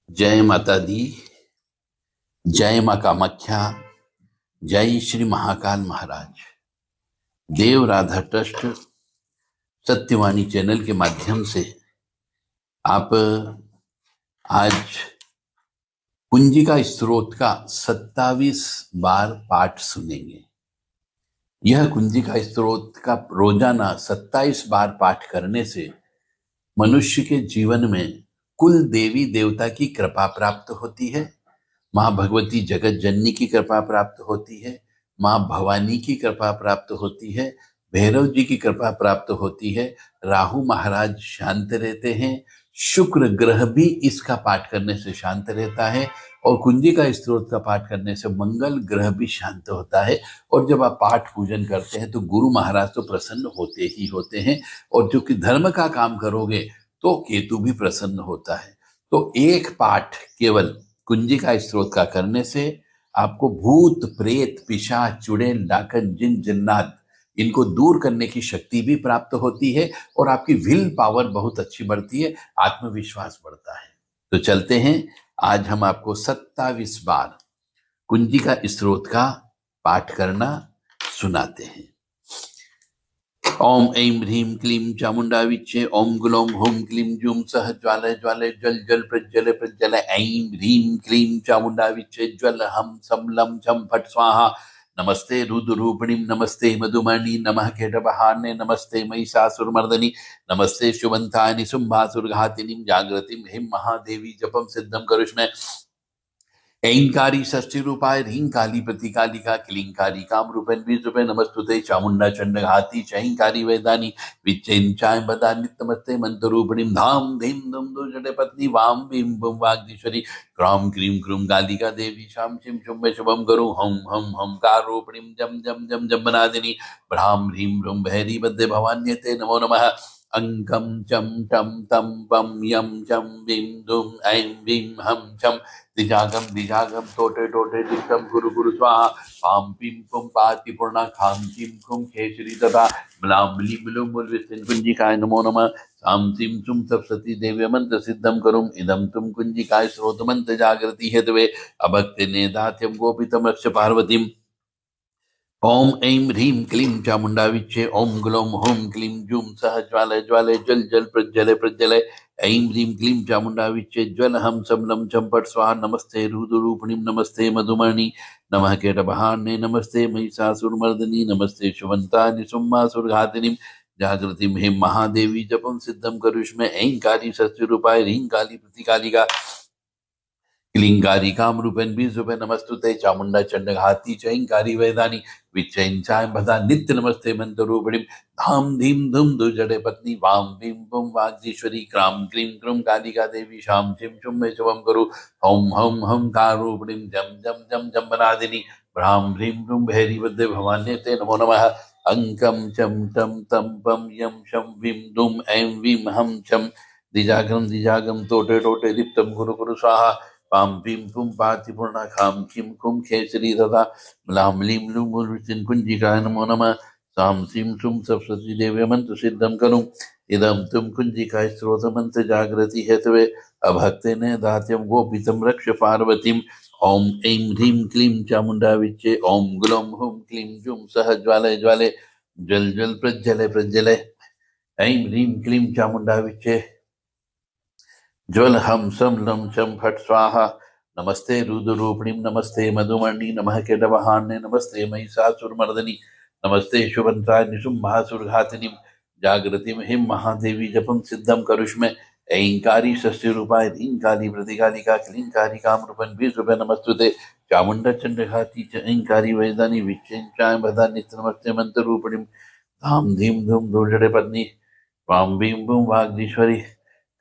जय माता दी। जय माँ कामाख्या। जय श्री महाकाल महाराज। देव राधा ट्रस्ट सत्यवाणी चैनल के माध्यम से आप आज कुंजिका स्त्रोत का 27 बार पाठ सुनेंगे। यह कुंजिका स्त्रोत का रोजाना 27 बार पाठ करने से मनुष्य के जीवन में कुल देवी देवता की कृपा प्राप्त होती है। माँ भगवती जगत जननी की कृपा प्राप्त होती है। माँ भवानी की कृपा प्राप्त होती है। भैरव जी की कृपा प्राप्त होती है। राहु महाराज शांत रहते हैं। शुक्र ग्रह भी इसका पाठ करने से शांत रहता है। और कुंजिका स्त्रोत का पाठ करने से मंगल ग्रह भी शांत होता है। और जब आप पाठ पूजन करते हैं तो गुरु महाराज तो प्रसन्न होते ही होते हैं। और जो कि धर्म का काम करोगे तो केतु भी प्रसन्न होता है। तो एक पाठ केवल कुंजिका स्त्रोत का करने से आपको भूत प्रेत पिशाच चुड़ैल डाकन जिन जिन्नात इनको दूर करने की शक्ति भी प्राप्त होती है। और आपकी विल पावर बहुत अच्छी बढ़ती है। आत्मविश्वास बढ़ता है। तो चलते हैं, आज हम आपको 27 बार कुंजिका स्त्रोत का पाठ करना सुनाते हैं। ओम ऐं ह्रीं क्लीं चामुंडा विच्चे ओम ग्लौं हुं क्लीं जूं सह ज्वालय ज्वालय जल जल प्रज्वल प्रज्वल ऐं ह्रीं क्लीं चामुंडा विच्चे ज्वल हम सम लं छं फट स्वाहा। नमस्ते रुद्ररूपिणीं नमस्ते मधुमणि नमः खेटबहार्णे नमस्ते महिषासुरमर्दिनी नमस्ते शुभंतानि शुंभासुरघातिनीं जागृतिं ह्रीं महादेवी जपं सिद्धं करुष्मे। ऐंकारी षष्ठी रूपाय ह्रींकाली प्रतिकालिका क्लींकारी काम रूपेण बीजरूपे नमस्तुते चामुंडा चंडघाती चैंकारी वैदानी विच्चैंचाय बदा नित्यमस्ते मंत्ररूपिणीं धाम धीम धुम दुर्जटे पत्नी वाम भीम भुम वाग्दीश्वरी क्राम क्रीम क्रूम कालिका देवी शाम शिम शुंभ शुभम करो हम कार रूपिणीं जम जम जम जम बनादिनी भ्राम ह्रीं भ्रूम भैरी बद्धे भवान्यते नमो नमः। अंकम चम टम तम पम यम चम बीम दुम ऐं बीम हम छम दिजागम टोटे टोटे दिक्कम गुरु गुरु स्वाहा। पाम पीम पुम पाति पूर्णा खाम चीम कुम खेचरी तथा मलाम बली बिलुम बुल विस्तिन कुंजिकाय नमो नमः। साम सीम सुम सप्तति देव्य मंत्र सिद्धम करुम इदम तुम कुंजिकाय स्रोत मंत्र जागृति हेतवे अभक्ति ने दात्यम गोपितम रक्ष पार्वतीम। ओम ऐं ह्रीं क्लीं चामुंडा विच्चे ओम ग्लौं हुं क्लीं जूं सह ज्वालय ज्वालय जल जल प्रज्वल प्रज्वल ऐं ह्रीं क्लीं चामुंडा विच्चे ज्वल हम सबलम चंपट स्वाहा। नमस्ते रुद्ररूपिणीं नमस्ते मधुमणि नमः केटबहार्णे नमस्ते महिषासुरमर्दिनी नमस्ते शुभंतानि शुंभासुरघातिनीं जागृतिं ह्रीं महादेवी जपं सिद्धं करुष्मे। ऐंकारी षष्ठी ह्रींकाली प्रतिकालिका क्लींकारी काम रूपेण बीज नमस्तुते चामुंडा चंडघाती चैंकारी वैदानी विचैंचाय बधा नित्य नमस्ते मंत्र रूपिणीं धाम धीम धुम दुर्जटे पत्नी वाम भीम भुम वाग्दीश्वरी क्राम क्रीम क्रूम कालिका देवी शाम शिम शुंभे शुभम करो हम कार रूपिणीं जम जम जम जम बनादिनी भ्राम ह्रीं भ्रूम भैरी बद्धे भवान्यते नमो नमः। अंकम चम टम तम पम यम शम भीम दुम ऐं वीम हम छम दिजागम टोटे टोटे दीप्तम गुरु गुरु स्वाहा। पाम पीम पुम पाति पूर्णा खाम किम कुम खेचरी तथा मलाम लीम लूम उर्विचिन कुंजिकाय नमो नमः। साम सीम सुम सप्तति देव्य मंत्र सिद्धम करुम इदम तुम कुंजिकाय स्रोत मंत्र जागृति हेतवे अभक्ते ने दात्यम गोपितम रक्ष पार्वतीम। ओम ऐं ह्रीं क्लीं चामुंडा विच्चे ओम ग्लौं हुं क्लीं जूं सह ज्वालय ज्वालय जल जल प्रज्वल प्रज्वल ऐं ह्रीं क्लीं चामुंडा विच्चे ज्वल हम सम लं चम फट स्वाहा। नमस्ते रुद्ररूपिणीं नमस्ते मधुमणि नमः केटवहान्य नमस्ते महिषासुरमर्दिनी नमस्ते शुभंताय निशुंभासुरघातिनीं जागृतिं हिम महादेवी जपं सिद्धं करुष्मे। ऐंकारी षष्ठी रूपाय ह्रींकाली प्रतिकालिका क्लींकारी काम रूपन बीज नमस्तुते चामुंडा चंडघाती च ऐंकारी वैदानी विच्चैंचाय बदा नित्य नमस्ते मंत्र रूपिणीं धाम धीम धूम दुर्जटे पत्नी वाम भीम भूम वाग्दीश्वरी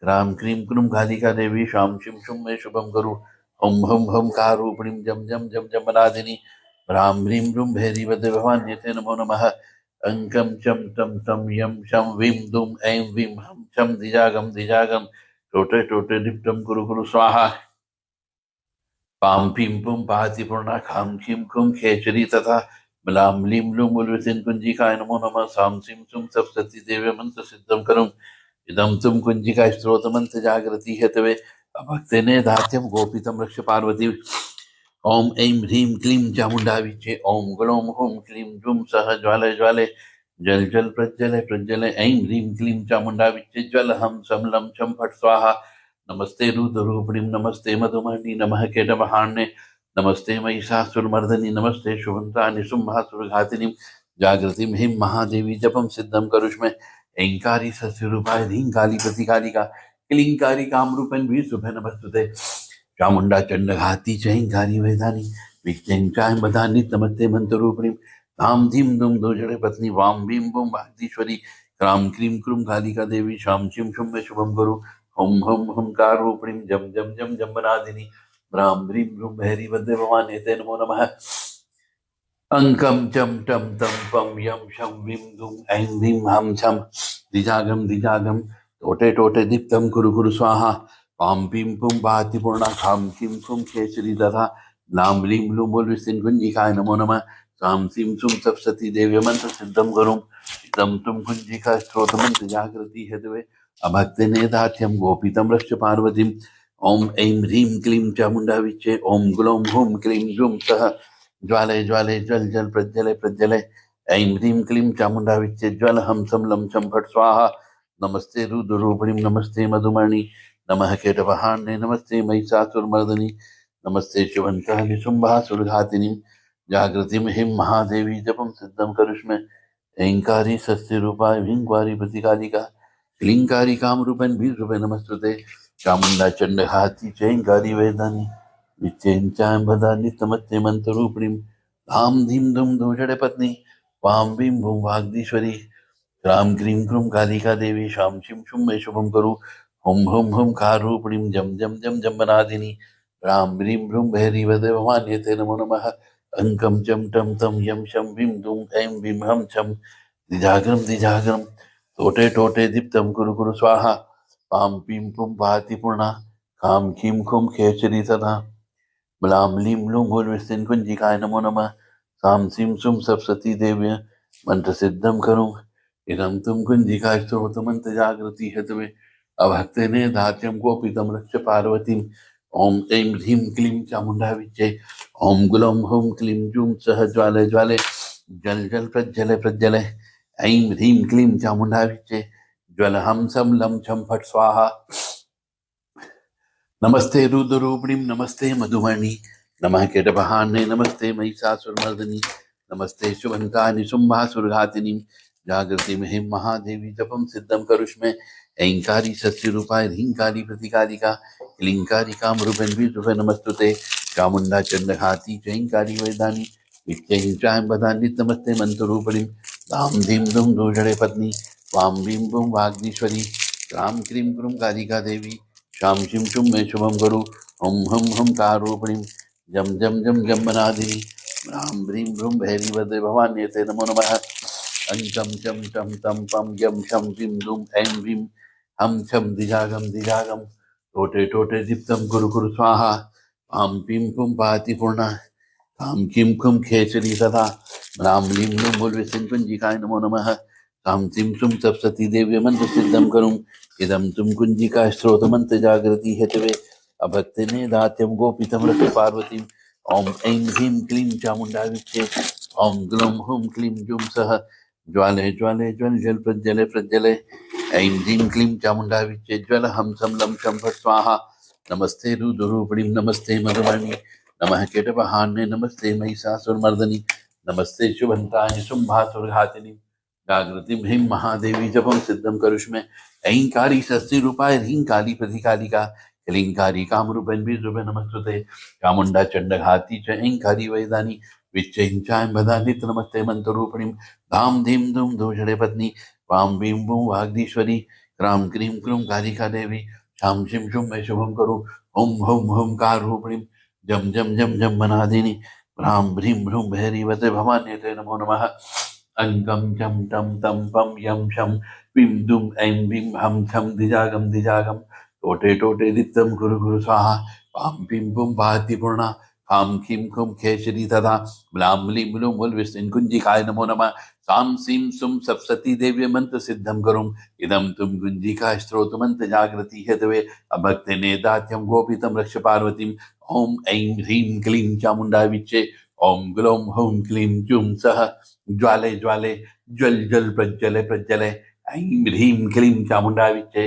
राम क्रीम क्रूम कालिका देवी शाम शिम शुम में शुभम करो हम कार रूपिणीं जम जम जम जम नादिनी राम ह्रीं रूम भैरी बदे भवान्यते नमो नमः। अंकम चम तम तम यम शम वीम दुम ऐं वीम हम चम दिजागम टोटे टोटे दिप्तम गुरु गुरु स्वाहा। पाम पीम पुम पाति पूर्णा खाम खीम खुम खेचरी तथा मलाम लीम लूम उल्विसिन कुंजिकाय नमो नमः। साम सिम सुम सप्तति देव्य मंत्र सिद्धम करुम इदम तुम कुंजिका स्त्रोत मंत्र जागृति हेतवे भक्तेने दास्यं गोपितं रक्ष पार्वती। ओम ऐं ह्रीं क्लीं चामुंडा विचे। ओम ग्लौं हूं क्लीं जूं सह ज्वालय ज्वालय जल जल प्रज्वलय प्रज्वलय। ऐं ह्रीं क्लीं चामुंडा विचे ज्वल हम सम लं छं फट् स्वाहा। नमस्ते रुद्ररूपिणीं नमस्ते मधुमहिनी नमः केटवहान्ये नमस्ते महिषासुरमर्दिनी नमस्ते शुभन्तानि शुम्भासुरघातिनीं जागृतिं ह्रीं महादेवी जपं सिद्धं करुष्मे। ऐंकारी सस्यरूपाय ह्रींकाली प्रतिकालिका क्लींकारी कामरूपं विशुभे नमस्तुते। चामुंडा चंडघाती चैंकारी वैधानी विद्यं बधानी नमस्ते मंत्ररूपिणीं तां धीं दुं दोजड़े पत्नी वाम भीं बुं भागदीश्वरी क्रां क्रीं क्रूं कालिका देवी शां शिं शुं मे शुभं गुरु हुं हुं हुंकार रूपिणीं जम जम जम जम्बनादिनी ब्रां ब्रीं ब्रूं भैरी वद्दे भवानी ते नमो नमः। अंकं चं टं तं पं यं शं विं दुं ऐं ह्रीं हां छं दिजागं दिजागं टोटे टोटे दीप्तं कुरु कुरु स्वाहा। पां पीं पुं पाति पूर्णा खां किं खुं खेचरी दधा लां लीं लूं बोल विष्णु कुंजिकाय नमो नमः। सां सीं सुं सप्तशती देवी मंत्र सिद्धं गुरुं इदं तुम कुंजिका स्त्रोत मंत्र जागृति हेतवे अभक्ति नेदात्यं गोपितं रक्ष पार्वतीम्। ओम ऐं ह्रीं क्लीं चामुंडा विचे। ओम ग्लौं हूं क्लीं जूं सह ज्वालय ज्वालय जल जल प्रज्वलय प्रज्वलय। ऐं ह्रीं क्लीं चामुंडा विचे ज्वल हम सम लं छं फट् स्वाहा। नमस्ते रुद्ररूपिणीं नमस्ते मधुमणि नमः केटवहान्ये नमस्ते महिषासुरमर्दिनी नमस्ते शिवन्ताः निशुम्भासुरघातिनीं जागृतिं ह्रीं महादेवी जपं सिद्धं करुष्मे। ऐंकारी सस्यरूपाय ह्रींक्वारी प्रतिकालिका क्लींकारी कामरूपं भीषुभे नमस्तुते। चामुण्डा चण्डघाती चैंकारी वेदानी विच्चैं बदानि नमस्ते मंत्ररूपिणीं धाम धीं धूं धूषणे पत्नी वां भीं भूं वाग्दीश्वरी क्रां क्रीं क्रूं कालिका देवी शां शिं शुं मे शुभं करो हुं हुं हुंकार रूपिणीं जम जम जम जम्बनादिनी रां ब्रीं ब्रूं भैरीवदे भवान्यते नमो नमः। अंकं चं टं तं यं शं विं दुं ऐं विं हं छं दिजाग्रं दिजाग्रं टोटे टोटे दीप्तं कुरु कुरु स्वाहा। पां पीं पुं पाति पूर्णा खां खीं खुं खेचरी तथा म्लां लीं लूं भूर्विष्णुं कुञ्जिकाय नमो नमः। सां सीं सुं सप्तशती देव्य मन्त्रसिद्धं करुं इदं तुं कुञ्जिका स्तोत्रमन्त्र जागृति हेतवे अभक्तेने दास्यं गोपितं रक्ष पार्वतीम्। ओम ऐं ह्रीं क्लीं चामुंडा विचे। ओम ग्लौं हूं क्लीं जूं सह ज्वालय ज्वालय जल जल प्रज्वलय प्रज्वलय। ऐं ह्रीं क्लीं चामुंडा विचे ज्वल हम सम लं छं फट् स्वाहा। नमस्ते रुद्ररूपिणीं नमस्ते मधुमणि नमः केटवहान्ये नमस्ते महिषासुरमर्दिनी नमस्ते शुभन्तानि शुम्भासुरघातिनीं जागृतिं ह्रीं महादेवी जपं सिद्धं करुष्मे। ऐंकारी सस्यरूपाय ह्रींकारी प्रतिकालिका क्लींकारी कामरूपेण विशुभे नमस्तुते। चामुण्डा चण्डघाती चैंकारी वैदानी विच्चैं बदानि नमस्ते मंत्ररूपिणीं तां धीं धूं धूषणे पत्नी वां भीं भूं वाग्दीश्वरी क्रां क्रीं क्रूं कालिका देवी शां शिं शुं मे शुभं गुरु हुं हुं हुंकार रूपिणीं जम जम जम जम्बनादिनी ह्रां ब्रीं ब्रूं भैरीवदे भवान्यते नमो नमः। अंकं चं टं तं पं यं शं विं दुं ऐं विं हं छं दिजागं दिजागं टोटे टोटे दीप्तं कुरु कुरु स्वाहा। पां पीं पुं पाति पूर्णा तां किं कुं खेचरी तथा रां लीं लूं बोल्विष्णुं कुञ्जिकाय नमो नमः। तां सिं सुं सप्तशती देव्य मंत्र सिद्धं करुं इदं तुम कुञ्जिका स्त्रोतमन्त्र जागृति हेतवे अभक्तिने दात्यं गोपितं रक्ष पार्वतीम्। ओम ऐं ह्रीं क्लीं चामुण्डा विचे। ओम ग्लौं हूं क्लीं जूं सह ज्वालय ज्वालय ज्वल जल प्रज्वलय प्रज्वलय। ऐं ह्रीं क्लीं चामुण्डा विचे ज्वल हम सम लं छं फट् स्वाहा। नमस्ते रुद्ररूपिणीं नमस्ते मधुमणि नमः केटवहान्ये नमस्ते महिषासुरमर्दिनी नमस्ते शुभन्तानि शुम्भासुरघातिनी जागृतिं ह्रीं महादेवी जपं सिद्धं करुष्मे। ऐंकारी सस्यरूपाय ह्रींकाली प्रतिकालिका क्लींकारी कामरूपेण विशुभे नमस्तुते। चामुण्डा चण्डघाती च ऐंकारी वैदानी विच्चैं बदानि नमस्ते मंत्ररूपिणीं धाम धीं धूं धूषणे पत्नी वां भीं भूं वाग्दीश्वरी क्रां क्रीं क्रूं कालिका देवी शां शिं शुं मे शुभं करो हुं हुं हुंकार रूपिणीं जम जम जम जम मनादिनी ह्रां ह्रीं भ्रूं भैरीवते भवान्यते नमो नमः। अंकं चं टं तं पं यं शं विं दुं ऐं विं हं छं दिजागं दिजागं टोटे टोटे दीप्तं कुरु कुरु स्वाहा। पां पीं पुं पाति पूर्णा खां खीं खुं खेचरी तथा म्लां म्लीं म्लूं मूलविष्णुं कुञ्जिकाय नमो नमः। सां सीं सुं सप्तती देव्य मंत्र सिद्धं करुम् इदं तुम कुञ्जिका श्रोतमन्त्र जागृति हेतवे अभक्ते नेदात्यं गोपितं रक्ष पार्वतीम्। ओम ऐं ह्रीं क्लीं चामुण्डाय विच्चे। ओम ग्लौं हौं क्लीं जूं सः ज्वाले ज्वाले ज्वल जल प्रज्वले प्रज्वले। ऐं ह्रीं क्लीं चामुण्डाय विच्चे।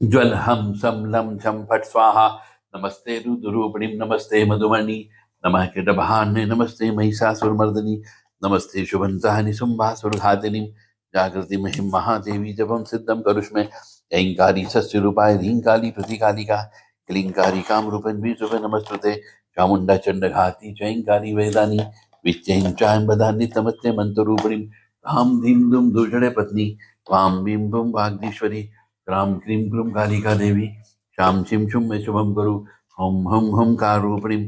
ज्वल हम सम लम छम फट स्वाहा। नमस्ते रुद्ररूपिणीं नमस्ते मधुमणि नमः कीटभान्ये नमस्ते महिषासुरमर्दिनी नमस्ते शुभंसानि शुंभासुरघातिनीं जागृति महिम महादेवी जपं सिद्धं करुष्मे। ऐंकारी सस्यरूपाय ह्रींकाली प्रतिकालिका क्लींकारी कामरूपं बीजरूपे नमस्ते। चामुण्डा चण्डघाती चैंकारी वेदानी विच्चैं चां बदानि नमस्ते मंत्ररूपिणीं। धाम धीं दुम दूषणे पत्नी वाम बीं बुं वाग्दीश्वरी क्रां क्रीं क्रूं कालिका देवी शां शिं शुं मे शुभं करो। हुं हुं हुं कारूपिणीं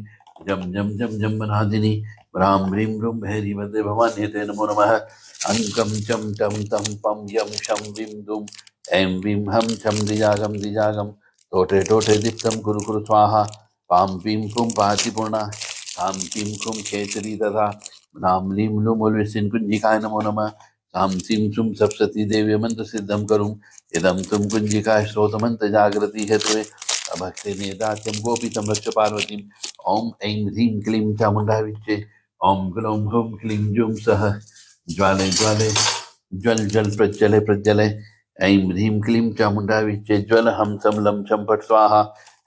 जम जम जम जम बनादिनी ह्रां ह्रीं ह्रूं भैरीवते भवान्ये ते नमो नमः। अंकं चं टं तं पं यं शं विं दुं ऐं विं हं छं दिजागं दिजागं टोटे टोटे दीप्तं कुरु कुरु स्वाहा। पां पीं पुं पाति पूर्णा तां पीं पुं खेचरी तथा नाम लीं लूं मूलविष्णुं कुञ्जिकाय नमो नमः। तां सीं सुं सप्तती देवी मंत्र सिद्धं करुम् इदं तुम कुञ्जिका श्रोतमन्त्र जागृति हेतवे अभक्ते नेदात्यं गोपितं रक्ष पार्वतीम्। ओम ऐं ह्रीं क्लीं चामुण्डाय विच्चे। ओम ग्लौं हौं क्लीं जूं सः ज्वाले ज्वाले ज्वल जल प्रज्वले प्रज्वले। ऐं ह्रीं क्लीं चामुण्डाय विच्चे। ज्वल हम सम लं छं फट् स्वाहा।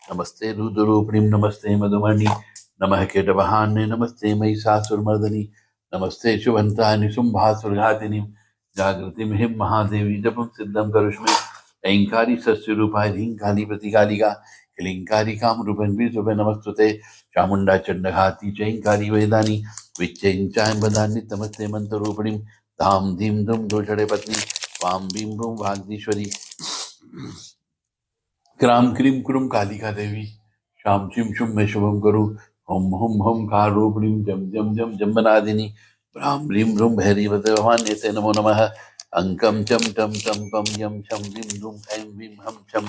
नमस्ते रुद्ररूपिणीं नमस्ते मधुमणि नमः कीटवाहान्ये नमस्ते महिषासुरमर्दिनी नमस्ते शुभन्तानि शुम्भासुरघातिनीं जागृतिं हिं महादेवी जपं सिद्धं करुष्मे। ऐंकारी सस्यरूपाय ह्रींकाली प्रतिकालिका क्लींकारी कामरूपं बीजरूपे नमस्तुते। चामुण्डा चण्डघाती चैंकारी वेदानी विच्चैं चां बदानि नमस्ते मंत्ररूपिणीं। धाम धीं धुं दोषणे पत्नी वां बीं बुं वाग्दीश्वरी क्रां क्रीं क्रूं कालिका देवी शां शिं शुं मे शुभं करो। हुं हुं हुं कारूपिणीं जम जम जम जम्बनादिनी ह्रां ह्रीं ह्रूं भैरीवते भवान्ये ते नमो नमः। अंकं चं टं तं पं यं शं विं दुं ऐं विं हं छं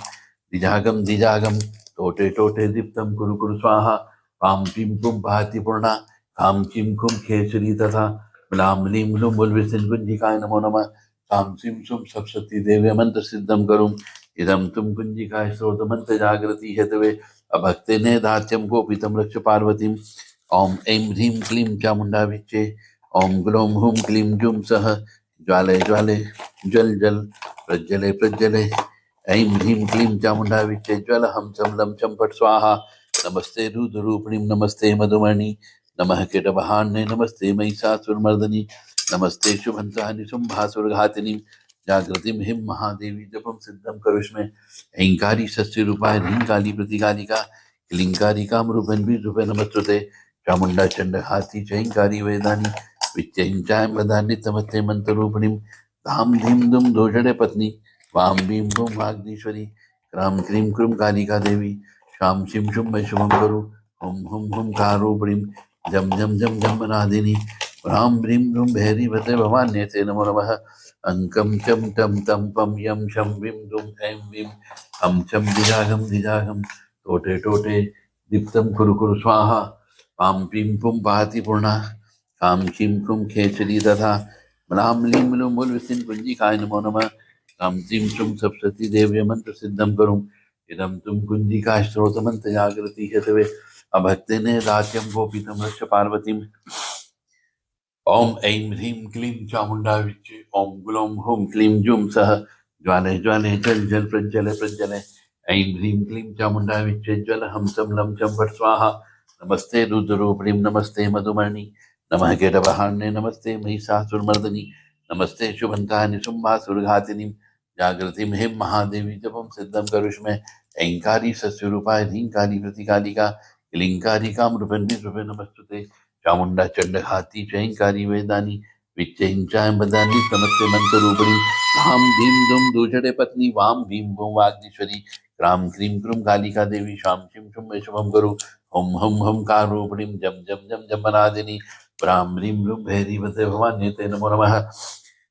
दिजागं दिजागं टोटे टोटे दीप्तं कुरु कुरु स्वाहा। पां पीं पुं पाति पूर्णा खां चीं खुं खेचरी तथा म्लां म्लीं म्लूं मूलविष्णुं कुञ्जिकाय नमो नमः। सां सीं सुं सप्तती देवी मंत्र सिद्धं करुम् इदं तुम कुञ्जिकाय श्रोतमन्त्र जागृति हेतवे अभक्ते नेदात्यं गोपितं रक्ष पार्वतीम्। ओम ऐं ह्रीं क्लीं चामुण्डा विच्चे। ओम ग्लौं हूं क्लीं जूं सः ज्वाले ज्वाले ज्वल जल प्रज्वले प्रज्वले। ऐं ह्रीं क्लीं चामुण्डा विच्चे। ज्वल हम सम लं छं फट् स्वाहा। नमस्ते रुद्ररूपिणीं नमस्ते मधुमणि नमः कीटवाहान्ये नमस्ते महिषासुरमर्दिनी नमस्ते शुभंसानि शुंभासुरघातिनीं जागृतिं हिं महादेवी जपं सिद्धं करुष्मे। ऐंकारी सस्यरूपाय ह्रींकाली प्रतिकालिका क्लींकारी कामरूपं बीजरूपे नमस्तुते। चामुण्डा चण्डघाती चैंकारी वेदानी विच्चैं चां वदानि नमस्ते मंत्ररूपिणीं। धाम धीं दुं दोषणे पत्नी वां बीं बुं वाग्दीश्वरी क्रां क्रीं क्रूं कालिका देवी शां शिं शुं मे शुभं करो। हुं हुं हुं कारूपिणीं जम जम जम जम्बनादिनी ह्रां ह्रीं ह्रूं भैरीवते भवान्ये ते नमो नमः। अंकं चं टं तं पं यं शं विं दुं ऐं विं हं छं दिजागं दिजागं टोटे टोटे दीप्तं कुरु कुरु स्वाहा। पां पीं पुं पाति पूर्णा कां चीं कुं खेचरी तथा म्लां म्लीं म्लूं मूलविष्णुं कुञ्जिकाय नमो नमः। कां चीं शुं सप्तती देव्य मंत्र सिद्धं करुम् इदं तुम कुञ्जिका श्रोतमन्त्र जागृति हेतवे अभक्ते नेदात्यं गोपितं रक्ष पार्वतीम्। ओम ऐं ह्रीं क्लीं चामुण्डा विच्चे। ओम ग्लौं हौं क्लीं जूं सः ज्वाले ज्वाले जल जल प्रज्वले प्रज्वले। ऐं ह्रीं क्लीं चामुण्डा विच्चे। ज्वल हम सम लं छं फट् स्वाहा। नमस्ते रुद्ररूपिणीं नमस्ते मधुमणि नमः कीटवाहान्ये नमस्ते महिषासुरमर्दिनी नमस्ते शुभन्तानि शुम्भासुरघातिनीं जागृतिं हिं महादेवी जपं सिद्धं करुष्मे। ऐंकारी सस्यरूपाय ह्रींकाली प्रतिकालिका क्लींकारी कामरूपं बीजरूपे नमस्तुते। चामुण्डा चण्डघाती चैंकारी वेदानी विच्चैं चां बदानि नमस्ते मंत्ररूपिणी। धाम धीं दुं दूषणे पत्नी वां भीं भूं वाग्दीश्वरी क्रां क्रीं क्रूं कालिका देवी शां शिं शुं मे शुभं करो। हुं हुं हुं कारूपिणीं जम जम जम जम्बनादिनी ह्रां ह्रीं ह्रूं भैरीवते भवान्ये ते नमो नमः।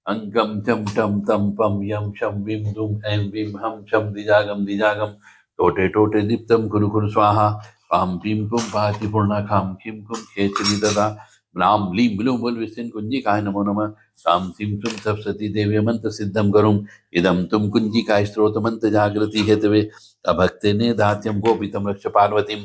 अंकं चं टं तं पं यं शं विं दुं ऐं विं हं छं दिजागं दिजागं टोटे टोटे दीप्तम कुरु कुरु स्वाहा पाम पीम पुम पाति पूर्णा खाम किम कुम खेचरी ददा नाम लीम ब्लूम बोल विसिन कुंजी काय नमो नमः साम सिम सुम सप्तती देवी मंत्र सिद्धम करुम इदम तुम कुंजी काय स्त्रोत मंत्र जागृति हेतवे अभक्ते ने दात्यम गोपितम रक्ष पार्वतीम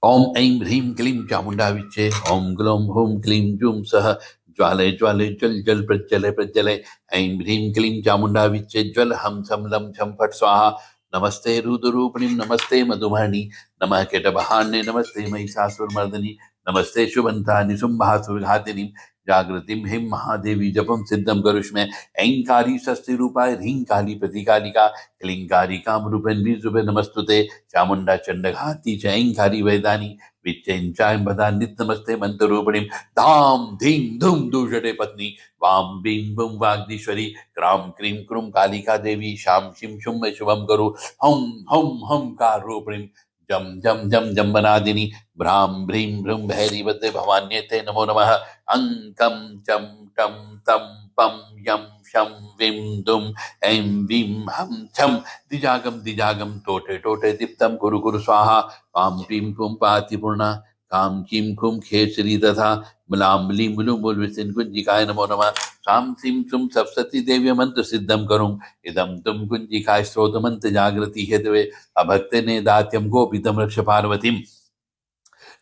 ओम ऐं ह्रीं क्लीं चामुंडा विच्चे ओम ग्लौं हूं क्लीं जूं सह ज्वाले ज्वाले जल जल प्रज्वले प्रज्वले ऐं ह्रीं क्लीं चामुंडा विच्चे ज्वल हम सम लं छं फट स्वाहा नमस्ते रुद्ररूपिणीं नमस्ते मधुमहनी नमः केटभान्ये नमस्ते महिषासुरमर्दिनी नमस्ते शुभंतानि शुंभासुरघातिनी जागृतिं हिं महादेवी जपम सिद्धम करुष्मे ऐंकारी षष्ठी रूपाय ह्रीं काली प्रतिकालिका क्लींकारी काम रूपेण बीजुबे नमस्तुते चामुंडा चंडघाती च ऐंकारी वैदानी विच्चैंचाय बदा नित्यनमस्ते मंत्ररूपिणीं धाम धीं धूम दुषटे पत्नी वाम बीं बुं वाग्दीश्वरी क्रां क्रीं क्रूं कालिका देवी शाम शिं शुं मे शुभम करो हं हं हं कार रूपिणीं जम जम जम जम्बनादिनी भ्रां भ्रीं भ्रूं भैरीवते भवान्यते नमो नमः अंकं चं टं तं पं यं शं विं दुं ऐं वीं हं छं दिजागम टोटे टोटे दीप्तं कुरु कुरु स्वाहा पां पीं पुं पाति पूर्णा काम किं कुं खेसरी तथा मलाम्बली मुलु मुल विसिन कुंजिकाय नमो नमः साम सिम सुम सप्तती देव्य मंत्र सिद्धम करुं इदम तुम कुंजिकाय स्रोत मंत्र जागृति हेतवे अभक्ते ने दात्यम गोपितम रक्ष पार्वतीम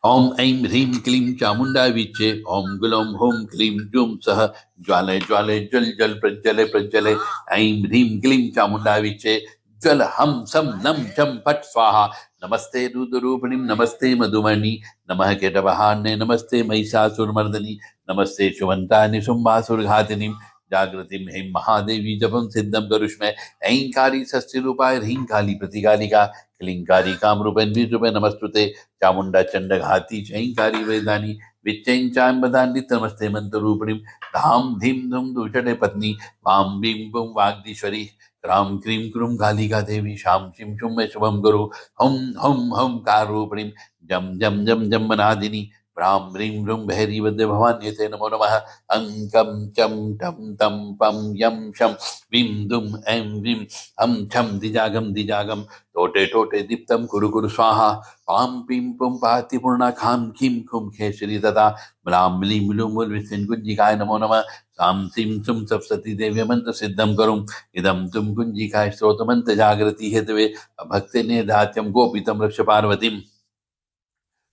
ओम ऐं ह्रीं क्लीं चामुंडा विच्चे ओम ग्लौं हूं क्लीं जूं सह ज्वाले ज्वाले जल जल प्रज्वले प्रज्वले ऐं ह्रीं क्लीं चामुंडा विच्चे ज्वल हम सम नम चम फट स्वाहा नमस्ते रुद्ररूपिणीं नमस्ते मधुमणि नमः केटवहान्ये नमस्ते महिषासुरमर्दिनी नमस्ते शुभंतानि शुंभासुरघातिनीं जागृतिं हिं महादेवी जपं सिद्धं करुष्मे ऐंकारी षष्ठी रूपाय ह्रीं काली प्रतिकालिका क्लींकारी काम रूपेण बीजरूपे नमस्तुते चामुंडा चंडघाती चैंकारी वेदानी विच्चैंचांबदान्नि नमस्ते मंत्ररूपिणीं धाम धीम धूम दुषटे पत्नी वाम बीं बुं वाग्दीश्वरी क्रां क्रीं क्रूं कालिका देवी शाम शिं शुं मे शुभम गुरु हं हं हं कार रूपिणीं जम जम जम जम्बनादिनी भ्रां ह्रीं भ्रूं भैरीवद्य भवान्यते नमो नमः अंकं चं टं तं पं यं शं विं दुं ऐं विं हं छं दिजागम टोटे टोटे दीप्तं कुरु कुरु स्वाहा पां पीं पुं पाति पूर्णा खां खीं खुं खेसरी तथा म्लाम्बली मुलु मुल विसिन कुंजिकाय नमो नमः साम सिं सुम सप्तती देव्य मंत्र सिद्धम करुं इदम तुम कुंजिकाय स्रोत मंत्र जागृति हेतवे भक्ते ने दात्यम गोपितम रक्ष पार्वतीम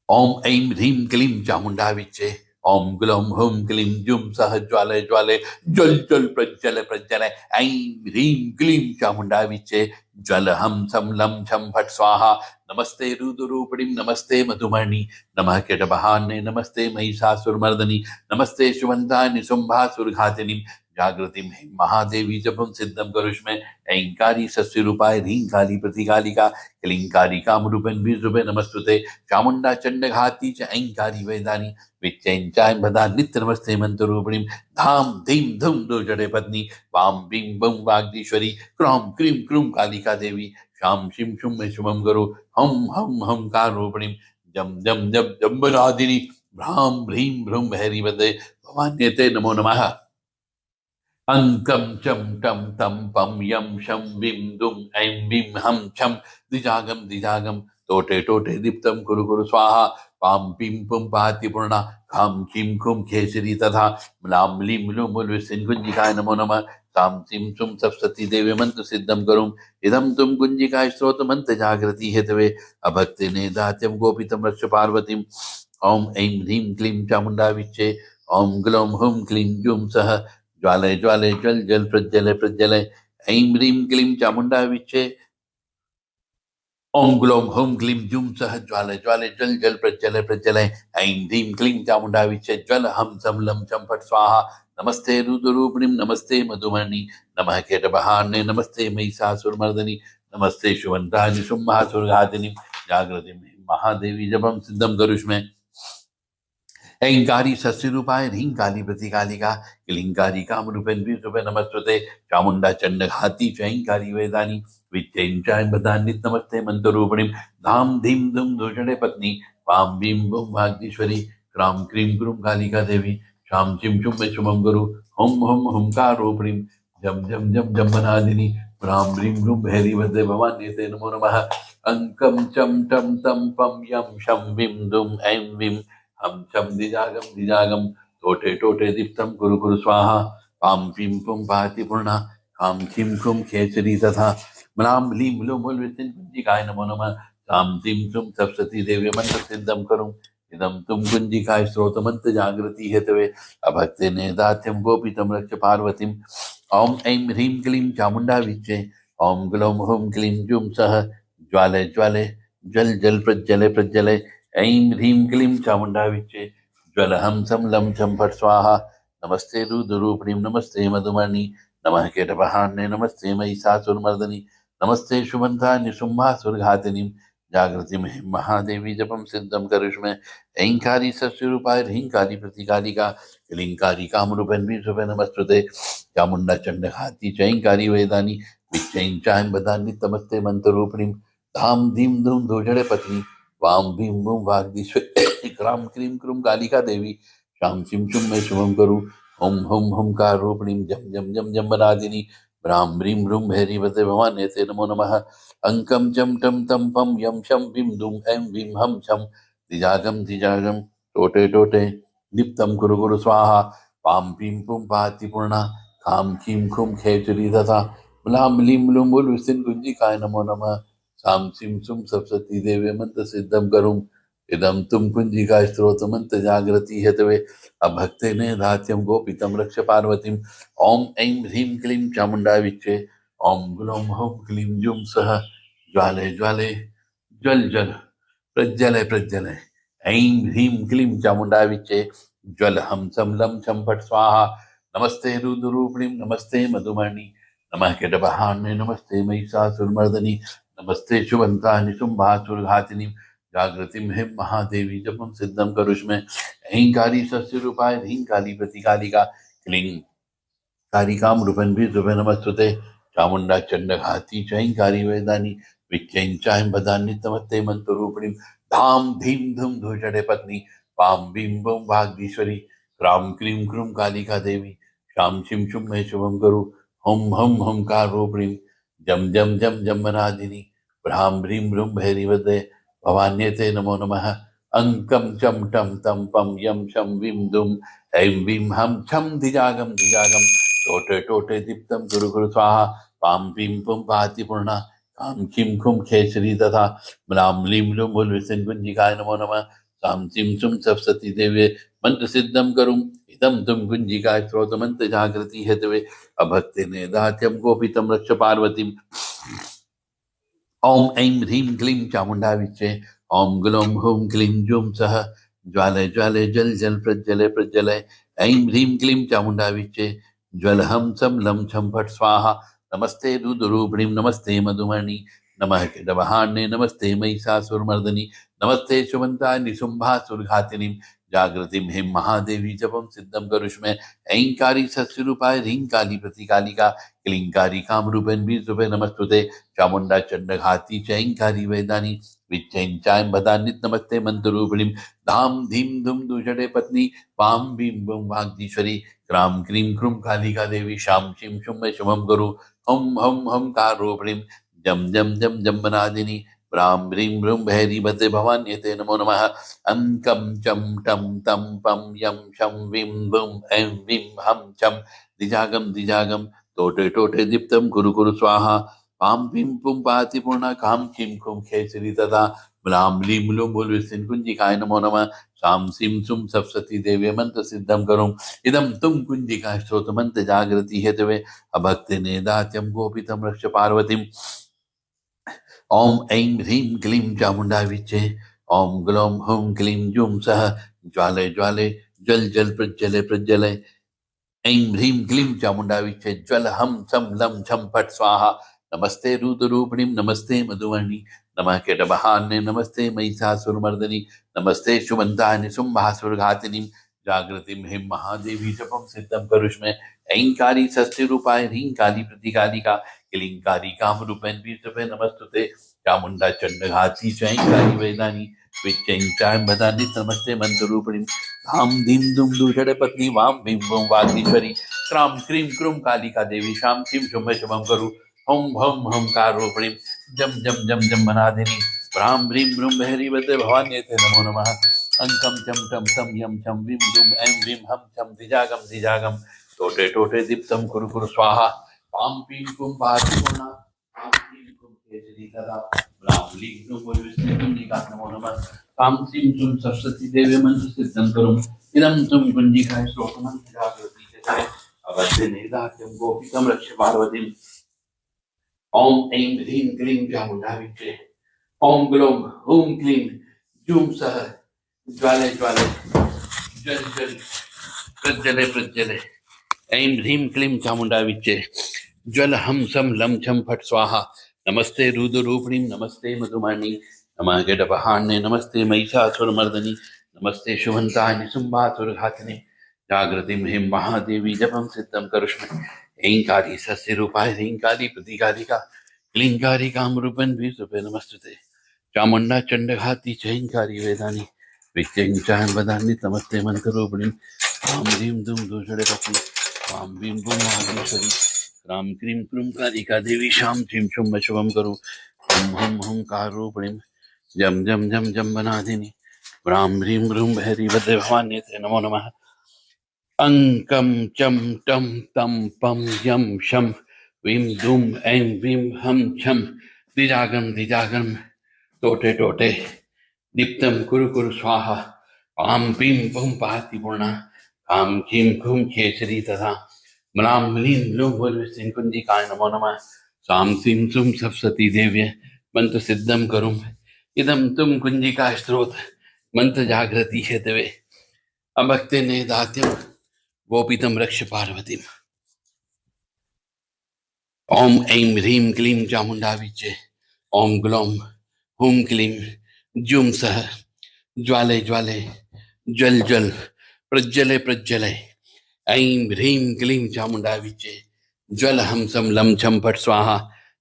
ओम ऐं ह्रीं क्लीं चामुंडा विच्चे ओम ग्लौं हूं क्लीं जूं सह ज्वाले ज्वाले ज्वल ज्वल प्रज्वल प्रज्वल ऐं ह्रीं क्लीं चामुंडा विच्चे ज्वल हम सम लं छं फट स्वाहा नमस्ते रुद्ररूपिणीं नमस्ते मधुमणि नमः केटभान्ये नमस्ते महिषासुरमर्दिनी नमस्ते शुभंतानि शुंभासुरघातिनीं जागृतिं हिं महादेवी जपं सिद्धं करुष्मे ऐंकारी षष्ठी रूपाय ह्रीं काली प्रतिकालिका क्लींकारी काम रूपेण बीजरूपे नमस्तुते चामुंडा चंडघाती च ऐंकारी वेदानी विच्चैंचाय बदा नित्य नमस्ते मंत्ररूपिणीं धाम धीम धूम दुर्जटे पत्नी वाम बीं बुं वाग्दीश्वरी क्रां क्रीं क्रूं कालिका देवी शाम शिं शुं मे शुभम करो हम हम कार रूपिणीं जम जम जब जम्बनादिनी भ्रां ह्रीं भ्रूं भैरीवदे भवान्यते नमो नमः अंकं चं टं तं पं यं शं विं दुं ऐं विं हं छं दिजागम टोटे टोटे दीप्तं कुरु कुरु स्वाहा पां पीं पुं पाति पूर्णा खां खीं खुं खेसरी तथा म्लाम्बली मुलु मुल विसिन कुंजिकाय नमो नमः तां सिं सुं सप्तती देवी मंत्र सिद्धं करुं इदं तुम कुंजिकाय स्रोत मंत्र जागृति हेतवे अभक्ते ने दात्यम गोपितम रक्ष पार्वतीम ओम ऐं ह्रीं क्लीं चामुंडा विच्चे ओम ग्लौं हूं क्लीं जूं सह ज्वाले ज्वाले जल जल प्रज्वले प्रज्वले ऐं ह्रीं क्लीं चामुंडा विच्चे ओम ग्लौं हूं क्लीं जूं सह ज्वाले ज्वाले जल जल प्रज्वले प्रज्वले ऐं ह्रीं क्लीं चामुंडा विच्चे ज्वल हम सम लं छं फट स्वाहा नमस्ते रुद्ररूपिणीं नमस्ते मधुमणि नमः केटभान्ये नमस्ते महिषासुरमर्दिनी नमस्ते शुभंतानि शुंभासुरघातिनीं जागृतिं महादेवी जपं सिद्धं करुष्मे ऐंकारी षष्ठी रूपाय ह्रीं काली प्रतिकालिका क्लींकारी काम रूपेण बीजरूपे नमस्तुते चामुंडा चंडघाती च ऐंकारी वेदानी विच्चैंचाय बदान्नित नमस्ते मंत्ररूपिणीं धाम धीं धूं दुषणे पत्नी वां बीं बुं वाग्दीश्वरी क्रां क्रीं क्रूं कालिका देवी शाम शिं शुं मे शुभम गुरु हुं हुं हुंकार रूपिणीं जम जम जम जम्बनादिनी ह्रां ह्रीं ह्रूं भैरीवदे भवान्यते नमो नमः। अंकं चं टं तं पं यं शं विं दुं ऐं विं हम छं दिजागं टोटे टोटे दीप्तं कुरु कुरु स्वाहा। पां पीं पुं पाति पूर्णा खां खीं खुं खेचरी तथा म्लां ह्लीं ह्लूं हुल्विसिं कुञ्जिकाय नमो नमः। सां सीं सुं सप्तती देवी मंत्र सिद्धं करुम् इदं तुम कुञ्जिकाय स्रोतमन्त्र जागृति हेतवे अभक्ते नेदात्यं गोपितं रक्ष पार्वतीम्। ॐ ऐं ह्रीं क्लीं चामुण्डा विच्चे ॐ ग्लौं हुं क्लीं जुं सः ज्वाले ज्वाले जल जल प्रज्वले प्रज्वले ऐं ह्रीं क्लीं चामुण्डा विच्चे ज्वलहं सं लं छं फट् स्वाहा। नमस्ते रुद्ररूपिणीं नमस्ते मधुमणि नमः केटपहान्ये नमस्ते महिषासुरमर्दिनि नमस्ते शुभन्तानि शुम्भासुरघातिनीं जागृतिं हिं महादेवी जपं सिद्धं करिष्मे ऐंकारी सस्यरूपाय ह्रींकारी प्रतिकारिका क्लींकारी कामरूपिण्यं शुभे नमस्तुते चामुण्डा चण्डघाती चैंकारी वेदानि विच्चैं चां बदानि तमस्ते मंत्ररूपिणीं धाम धीं धूं धूजड़े पत्नी वाम भीं भूं वाग्दीश्वरी क्रां क्रीं क्रूं कालिका देवी शां शिं शुं मे शुभं करू। ओम हुम हुंकार रूपिणीं जम जम जम जम बनादिनी ब्रां ब्रीं ब्रूं भैरीवते भवान्यते नमो नमः। अंकं चं टं तं पं यं शं विं दुं ऐं विं हम छं दिजागम टोटे टोटे दीप्तं कुरु कुरु स्वाहा। पां पीं पुं पाति पूर्णा खां खीं खुं खेचरी तथा म्लां लीं लूं बुल्विसिन् कुञ्जिकाय नमो नमः। सां सिं सुं सप्तती देवी मंत्र सिद्धं करुम् इदं तुम कुञ्जिकाय स्त्रोत्रमन्त्र जागृति हेतवे अभक्ते ने धात्यं गोपितं रक्ष पार्वतीम्। ॐ ऐं ह्रीं क्लीं चामुण्डा विच्चे ॐ ग्लौं हौं क्लीं जुं सः ज्वाले ज्वाले ज्वल जल प्रज्वले प्रज्वले ऐं ह्रीं क्लीं चामुण्डा विच्चे ज्वल हम सं लं छं फट् स्वाहा। नमस्ते रुद्ररूपिणीं नमस्ते मधुमणि नमः केटपहान्ये नमस्ते महिषासुरमर्दिनि नमस्ते शुभन्तानि शुम्भासुरघातिनीं जागृतिं हिं महादेवी जपं सिद्धं करुष्मे ऐंकारी सस्यरूपाय ह्रींकाली प्रतिकालिका क्लीं कारिकां रूपन्वी शुभे नमस्तुते चामुण्डा चण्डघाती चैंकारी वेदानि विच्चैं चां बदानि तमस्ते मंत्ररूपिणीं धाम धीं धूं धूषणे पत्नी पां बीं बूं वाग्दीश्वरी क्रां क्रीं क्रूं कालिका देवी शां शिं शुं मे शुभं करू। हुं हुं हुंकार रूपिणीं जम जम जम जम बनादिनी भ्रां ह्रीं भ्रूं भैरीवदे भवान्यते नमो नमः। अंकं चं टं तं पं यं शं विं दुं ऐं विं हम छं दिजागम टोटे टोटे दीप्तं कुरु कुरु स्वाहा। पां पीं पुं पाति पूर्णा कां खीं खुं खेचरी तथा म्लां लीं लूं बुल्विसिन् कुञ्जिकाय नमो नमः। सां सिं सुं सप्तती देवे मंत्र सिद्धं करुम् इदं तुम कुञ्जिकाय स्रोतमन्त्र जागृति हेतवे अभक्ते नेदात्यं गोपितं रक्ष पार्वतीम्। ॐ ऐं ह्रीं क्लीं चामुण्डा विच्चे ॐ ग्लौं हुं क्लीं जुं सः ज्वाले ज्वाले जल जल प्रज्वले प्रज्वले ऐं ह्रीं क्लीं चामुण्डा विच्चे ज्वलहं सं लं छं फट् स्वाहा। नमस्ते रुद्ररूपिणीं नमस्ते मधुमणि नमः केटवहान्ये नमस्ते महिषासुरमर्दिनि नमस्ते शुभन्तानि शुम्भासुरघातिनीं जागृतिं हिं महादेवी जपं सिद्धं करुष्मे ऐंकारी सस्यरूपाय ह्रींकाली प्रतिकालिका क्लींकारी कामरूपेण बीजरूपे नमस्तुते चामुण्डा चण्डघाती चैंकारी वेदानि विच्चैं चां बदानि नमस्ते मंत्ररूपिणीं धां धीं धूं दूषणे पत्नी पां बीं बूं वाग्दीश्वरी क्रां क्रीं क्रूं कालिका देवी शां शिं शुं मे शुभं करू। हुं हुं हुंकार रूपिणीं जम जम जम जम बनादिनी ब्रां ब्रीं ब्रूं भैरीवते भवान्यते नमो नमः। अंकं चं टं तं पं यं शं विं बुं ऐं विं हम छं दिजागम टोटे टोटे दीप्तं कुरु कुरु स्वाहा। पां पीं पुं पाति पूर्णा कां खीं खुं खेचरी तथा म्लां लीं लूं बुल्विसिन् कुञ्जिकाय नमो नमः। सां सिं सुं सप्तती देवी मंत्र सिद्धं करुम् इदं तुम कुञ्जिका स्त्रोत्रमन्त्र जागृति हेतवे अभक्ते नेदात्यं गोपितं रक्ष पार्वतीम्। ॐ ऐं ह्रीं क्लीं चामुण्डा विच्चे ॐ ग्लौं हुं क्लीं जुं सः ज्वाले ज्वाले जल जल प्रज्वले प्रज्वले ऐं ह्रीं क्लीं चामुण्डा विच्चे ज्वल हम सं लं छं फट् स्वाहा। नमस्ते रुद्ररूपिणीं नमस्ते मधुवर्णि नमः केटवहान्ये नमस्ते महिषासुरमर्दिनि नमस्ते शुभन्तानि शुम्भासुरघातिनीं जागृतिं हिं महादेवी जपं सिद्धं करुष्मे ऐंकारी षष्ठीरूपाय ह्रींकाली प्रतिकालिका क्लींकारी कामरूपेण बीजरूपे नमस्तुते चामुण्डा चण्डघाती चैंकारी वेदानि विच्चैं चां बदानि नमस्ते मंत्ररूपिणीं धां धीं धूं दूषणे पत्नी वां भीं भूं वाग्दीश्वरी क्रां क्रीं क्रूं कालिका देवी शां शिं शुं मे शुभं करू। हम कार रूपिणी जम जम जम जम मनादिनी भ्रां ह्रीं भ्रूं बहरी वते भवान्यते नमो नमः अंकम चम टम तम यम छम विम दुम ऐं विम हम छम धिजागम टोटे टोटे दीप्तम कुरु कुरु स्वाहा पाम पीम कुम पातिपूर्णा पाम पीम कुम केसरी तदा राम लीं नुम विष्णु कुंजिका नमो नमः ताम सीम तुम सरस्वती देवी मंत्र सिद्धं करुम इदं तुम कुंजिका श्लोकमं जागृति के अवश्य निदात्यं गोपितं रक्ष पार्वतीं ओम ऐं ह्रीं क्लीं चामुंडा विच्चे ओम ग्लोम हुम क्लीं जूम सह ज्वाले ज्वाले जल जल प्रज्वले प्रज्वले ऐं ह्रीं क्लीं चामुंडा विच्चे ज्वल हम सम लम छम फट स्वाहा नमस्ते रुद्ररूपिणी नमस्ते मधुमानी नमः गडपहान्ये नमस्ते महिषासुरमर्दिनी नमस्ते शुभन्ताय निसुम्भासुरघातिनी जागृतिं ह्रीं महादेवी जपं सिद्धं करुष्मे ऐंकारी सस्यरूपाय ह्रींकारी प्रतीकारिका क्लींकारी कामरूपं विसुपे नमस्तुते चामुंडा चंडघाती चैंकारी वेदानी विच्यंचान वदानी नमस्ते मंत्ररूपिणी राम ह्रीं दुम दूषणे पत्नी राम भीम बुम महादेश्वरी राम क्रीं क्रूं कालिका देवी शाम ह्रीं शुम शुभम करो हम कार रूपिणी जम जम जम जम बनादिनी राम ह्रीं भ्रूं बहरी वदे भवान्यते नमो नमः अंकम चम टम तम पम यम शम विम दुम ऐं विम हम छम दिजागम टोटे टोटे दीप्तम कुरु कुरु स्वाहा आम पीम पुम पाति पूर्णा काम खीम खुम केसरी तथा मलाम मलीन लोम वल्विसिं कुंजिकाय नमो नमः साम सीम सुम सरस्वती देव्य मंत्र सिद्धम करुम इदम तुम कुंजिका स्त्रोत मंत्र जागृति हेतवे अभक्ते ने दात्यम गोपितम रक्ष पार्वतीम ओम ऐं ह्रीं क्लीं चामुंडा विच्चे ओम ग्लोम हुम क्लीं जूम सह ज्वाले ज्वाले जल जल प्रज्वले प्रज्वले ऐं ह्रीं क्लीं चामुंडा विच्चे ज्वल हम सम लम छम फट स्वाहा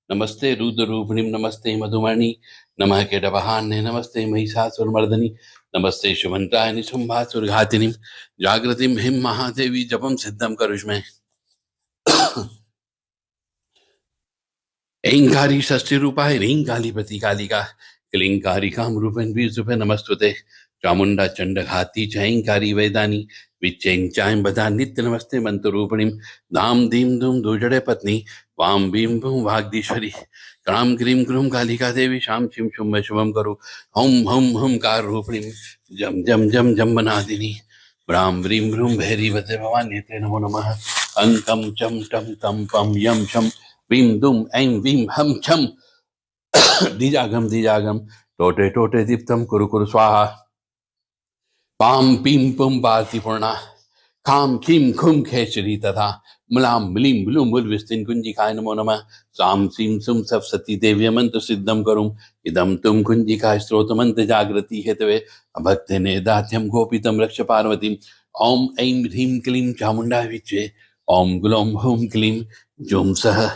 नमस्ते रुद्ररूपिणी नमस्ते मधुमणि नमः केटवहान्ये नमस्ते महिषासुरमर्दिनी नमस्ते शुभन्ताय निशुम्भासुरघातिनी जागृतिं ह्रीं महादेवी जपं सिद्धं करुष्मे ऐंकारी षष्ठी रूपाय ह्रीं काली प्रतीकालिका क्लींकारी कामरूपं विसुपे नमस्तुते चामुंडा चंडघाती चैंकारी वेदानी विच्चैं चां बदा नित्य नमस्ते मंत्ररूपिणीं धाम धीम धूम दूजड़े पत्नी वाम भीम भूम वाग्दीश्वरी क्राम क्रीं क्रूं कालिका देवी शाम शिम शुम शुभम करो हम कार रूपिणीं जम जम जम जम बनादिनी ब्रां व्रीं भ्रूं भैरी वते भवान्यते नमो नमः अंकम चम टम तम पम यम शम विम दुम ऐं विम हम छम दिजागम टोटे टोटे दीप्तम कुरु कुरु स्वाहा पाम पीम पुम पार्थिपूर्णा खाम खीम खुम खेचरी तथा मलाम मलीम ब्लूम बुलविस्तिन कुंजिकाय नमो नमः साम सीम सुम सरस्वती देव्य मंत्र सिद्धम करुम इदम तुम कुंजिका स्त्रोत मंत्र जागृति हेतवे अभक्ते ने दात्यम गोपितम रक्ष पार्वतीम ओम ऐं ह्रीं क्लीं चामुंडा विच्चे ओम ग्लोम हुम क्लीं जूम सह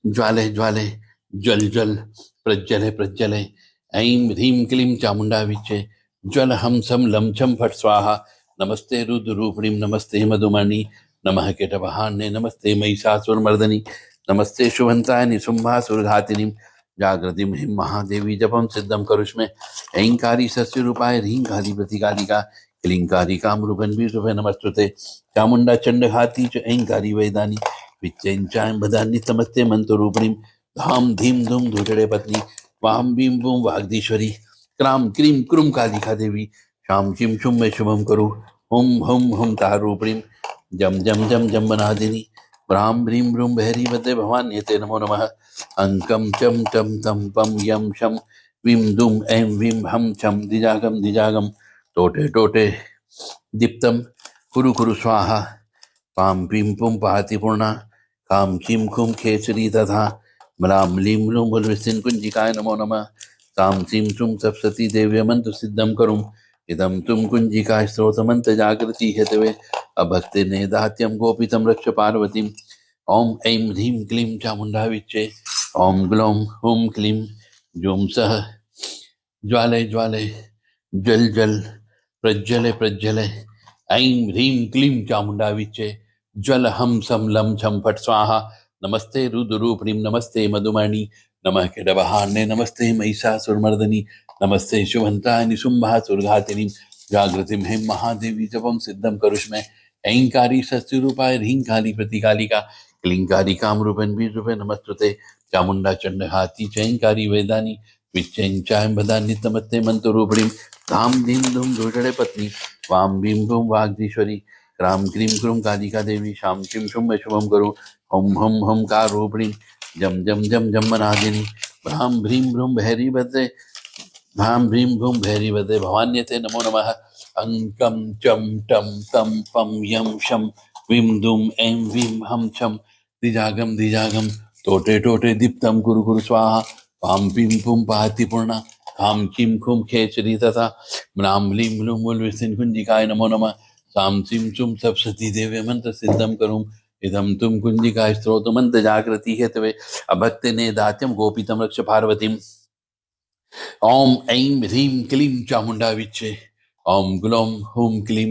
ज्वाले ज्वाले जल जल प्रज्वले प्रज्वले ऐं ह्रीं क्लीं चामुंडा विच्चे ज्वल हम सम लम छम फट स्वाहा नमस्ते रुद्ररूपिणी नमस्ते मधुमणि नमः केटवहान्ये नमस्ते महिषासुरमर्दिनी नमस्ते शुभन्ताय निशुम्भासुरघातिनी जागृतिं ह्रीं महादेवी जपं सिद्धं करुष्मे ऐंकारी सस्यरूपाय ह्रीं काली प्रतीकालिका क्लींकारी कामरूपं विसुपे नमस्तुते चामुंडा चंडघाती च ऐंकारी वेदानी विच्चैं चां बदान्य नमस्ते मंत्ररूपिणीं धाम धीम धूम धूजड़े पत्नी वाम भीम बूम वाग्दीश्वरी क्राम क्रीं क्रूं कालिका देवी शाम शिम शुम में शुभम करो हम तार रूपिणीं जम जम जम जम बनादिनी ब्रां ह्रीं भ्रूं बहरी वदे भवान्यते नमो नमः अंकम चम टम तम पम यम शम विम दुम ऐं विम हम छम दिजागम टोटे टोटे दीप्तम कुरु कुरु स्वाहा पाम पीम पुम पातिपूर्णा काम खीम खुम खेचरी तथा मलाम लीम लूम बुलविस्तिन कुंजिकाय नमो नमः ताम सीम सुम सरस्वती देव्य मंत्र सिद्धम करुम इदम तुम कुंजिका स्त्रोत मंत्र जागृति हेतवे अभक्ते ने दात्यम गोपितम रक्ष पार्वतीम ओम ऐं ह्रीं क्लीं चामुंडा विच्चे ओम ग्लोम हुम क्लीं जूम सह ज्वाले ज्वाले जल जल प्रज्वले प्रज्वले ऐं ह्रीं क्लीं चामुंडा विच्चे ज्वल हम सम लम छम फट स्वाहा नमस्ते रुद्ररूपिणीं नमस्ते मधुमणि नमः किडवहान्ये नमस्ते महिषासुरमर्दिनी नमस्ते शुभन्ताय निशुम्भासुरघातिनीं जागृतिं हें महादेवी जपं सिद्धं करुष्मे ऐंकारी शस्त्रूपाय ह्रींकाली प्रतिकालिका क्लींकारी कामरूपन वीररूपे नमस्तुते चामुंडा चंडहाती चैंकारी वेदानी विच्चैं बदान्य नमस्ते मंत्ररूपिणीं धाम धीम धूम धूषणे पत्नी वाम भीम भूम वाग्धीश्वरी क्राम क्रीम क्रूम कालिका देवी शाम किम शुम शुभम करो हम हम कार रूपिणी जम जम जम जम मनादिनी भ्राम भ्रीम भ्रूम भैरी भद्रे भाम भ्रीम भूम भैरी भद्रे भवान्यते नमो नमः अंकम चम टम तम पम यम शम विम दुम ऐं वीम हम छम दिजागम दिजागम टोटे टोटे दीप्तम कुरु कुरु स्वाहा पाम पीम पुम पाति पूर्णा काम किम खुम खेचरी तथा म्राम लीम लूम मुल विसिन कुंजिकाय नमो नमः साम सिम चुम सप्सती देवे मंत्र सिद्धम करूम इदम तुम कुंजिका स्त्रोत मंत्र जागृति है तवे अभक्ति ने दात्यम गोपितम रक्ष पार्वतीम ओम ऐं ह्रीं क्लीं चामुंडा विच्चे ओम ग्लौम हुम क्लीं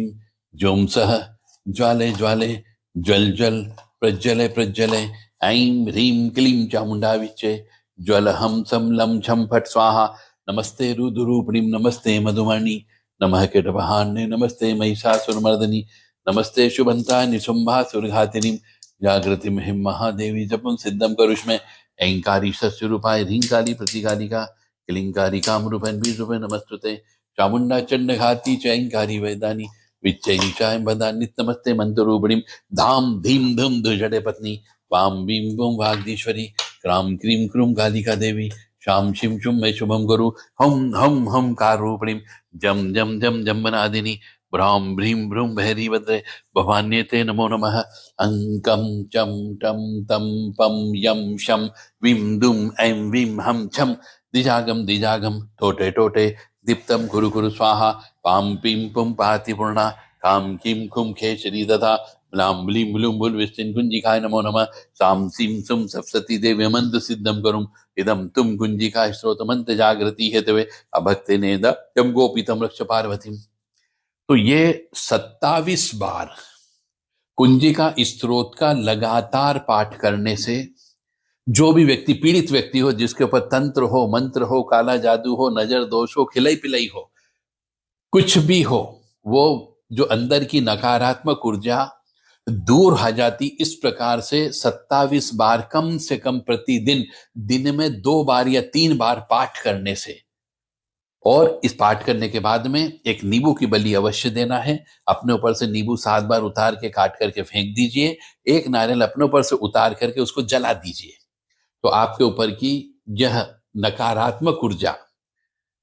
जोम सह ज्वाले ज्वाले ज्वल ज्वल प्रज्वले प्रज्वले ऐं ह्रीं क्लीं चामुंडा विच्चे ज्वल हम सम लम छम फट स्वाहा नमस्ते रुद्ररूपिणीं नमस्ते मधुमणि नमः किटवहान्ये नमस्ते महिषासुरमर्दिनी नमस्ते शुभन्ताय निशुम्भासुरघातिनीं जागृतिं हिं महादेवी जपं सिद्धं करुष्मे ऐंकारी शस्यरूपाय ह्रींकाली प्रतिकालिका क्लींकारी कामरूपन बीजरूपे नमस्तुते चामुंडा चंडघाती चैंकारी वेदानी विच्चैं बदान्य नमस्ते मंत्ररूपिणीं धाम धीम धूम धुजड़े पत्नी वाम बीम बूम वाग्धीश्वरी क्राम क्रीम क्रूम कालिका देवी शाम शिम शुम में शुभम गुरु हम कार रूपिणीं जम जम जम जम्बनादिनी भ्राम भ्रीम भ्रूम भैरी भद्रे भवान्यते नमो नमः अंकम चम टम तम पम यम शम विम दुम ऐं वीम हम छम दिजागम दिजागम टोटे टोटे दीप्तम कुरु कुरु स्वाहा पाम पीम पुम पाति पूर्णा काम किम खुम खेचरी दधा म्लाम ब्लीम ब्लूम बुल विष्टिन कुंजिकाय नमो नमः साम सीम सुम सप्सती देवी मंत्र सिद्धम करुम इदम तुम कुंजिका स्त्रोत मंत्र जागृति है तवे अभक्ति ने दम गोपितम रक्ष पार्वती। तो ये 27 बार कुंजिका स्त्रोत का लगातार पाठ करने से जो भी व्यक्ति पीड़ित व्यक्ति हो, जिसके ऊपर तंत्र हो, मंत्र हो, काला जादू हो, नजर दोष हो, खिलाई पिलाई हो, कुछ भी हो, वो जो अंदर की नकारात्मक ऊर्जा दूर हो जाती। इस प्रकार से 27 बार कम से कम प्रतिदिन दिन में 2 बार या 3 बार पाठ करने से, और इस पाठ करने के बाद में एक नींबू की बलि अवश्य देना है। अपने ऊपर से नींबू 7 बार उतार के काट करके फेंक दीजिए। एक नारियल अपने ऊपर से उतार करके उसको जला दीजिए। तो आपके ऊपर की यह नकारात्मक ऊर्जा,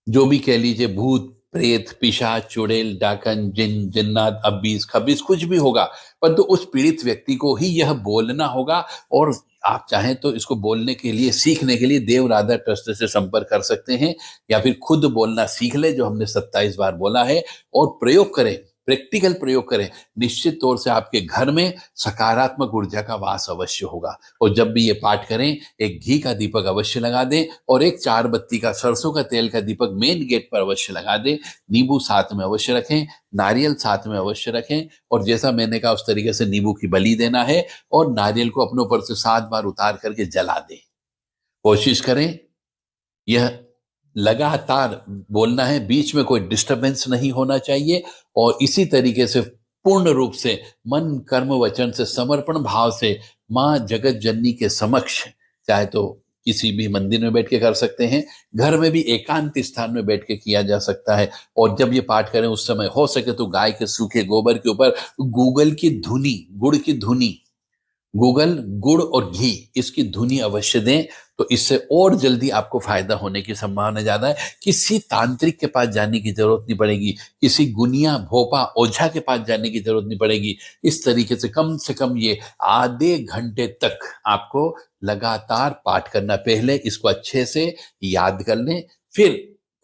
जो भी कह लीजिए, भूत प्रेत पिशाच चुड़ैल डाकन जिन जिन्नात अब्बीस खबीस कुछ भी होगा, परंतु उस पीड़ित व्यक्ति को ही यह बोलना होगा। और आप चाहें तो इसको बोलने के लिए, सीखने के लिए देव राधा ट्रस्ट से संपर्क कर सकते हैं, या फिर खुद बोलना सीख ले जो हमने 27 बार बोला है, और प्रयोग करें, प्रैक्टिकल प्रयोग करें। निश्चित तौर से आपके घर में सकारात्मक ऊर्जा का वास अवश्य होगा। और जब भी ये पाठ करें, एक घी का दीपक अवश्य लगा दें, और एक 4 बत्ती का सरसों का तेल का दीपक मेन गेट पर अवश्य लगा दें। नींबू साथ में अवश्य रखें, नारियल साथ में अवश्य रखें, और जैसा मैंने कहा उस तरीके से नींबू की बलि देना है, और नारियल को अपने ऊपर से 7 बार उतार करके जला दें। कोशिश करें यह लगातार बोलना है, बीच में कोई डिस्टरबेंस नहीं होना चाहिए, और इसी तरीके से पूर्ण रूप से मन कर्म वचन से समर्पण भाव से माँ जगत जननी के समक्ष, चाहे तो किसी भी मंदिर में बैठ के कर सकते हैं, घर में भी एकांत स्थान में बैठ के किया जा सकता है। और जब ये पाठ करें उस समय हो सके तो गाय के सूखे गोबर के ऊपर गूगल की धुनी, गुड़ की धुनी, गूगल गुड़ और घी, इसकी धुनी अवश्य दें। तो इससे और जल्दी आपको फायदा होने की संभावना ज्यादा है। किसी तांत्रिक के पास जाने की जरूरत नहीं पड़ेगी, किसी गुनिया भोपा ओझा के पास जाने की जरूरत नहीं पड़ेगी। इस तरीके से कम ये आधे घंटे तक आपको लगातार पाठ करना। पहले इसको अच्छे से याद कर लें, फिर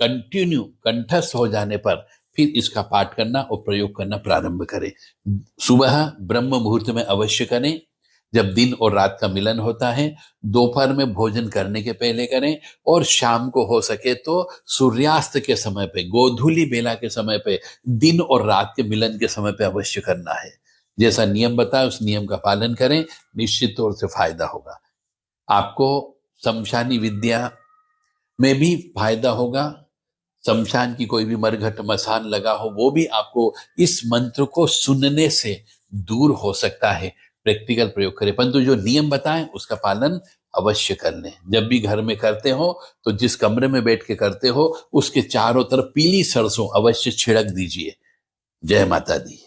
कंटिन्यू कंठस्थ हो जाने पर फिर इसका पाठ करना और प्रयोग करना प्रारंभ करें। सुबह ब्रह्म मुहूर्त में अवश्य करें, जब दिन और रात का मिलन होता है। दोपहर में भोजन करने के पहले करें, और शाम को हो सके तो सूर्यास्त के समय पे, गोधूली बेला के समय पे, दिन और रात के मिलन के समय पे अवश्य करना है। जैसा नियम बताया उस नियम का पालन करें, निश्चित तौर से फायदा होगा। आपको शमशानी विद्या में भी फायदा होगा। शमशान की कोई भी मरघट मसान लगा हो वो भी आपको इस मंत्र को सुनने से दूर हो सकता है। प्रैक्टिकल प्रयोग करें, परंतु जो नियम बताएं उसका पालन अवश्य कर लें। जब भी घर में करते हो तो जिस कमरे में बैठ के करते हो उसके चारों तरफ पीली सरसों अवश्य छिड़क दीजिए। जय माता दी।